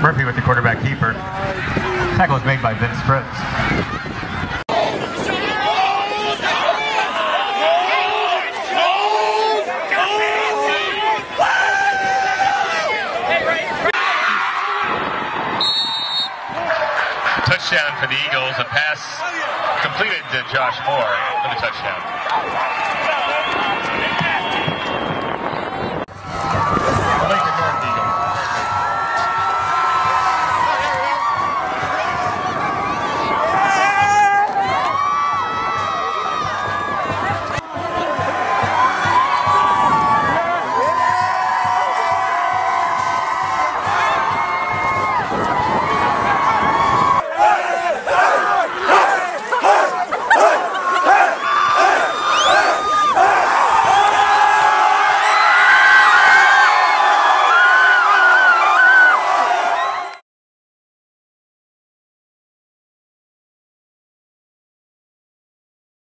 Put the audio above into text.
Murphy with the quarterback keeper. Tackle was made by Vince Fritz. Touchdown for the Eagles. A pass completed to Josh Moore for the touchdown.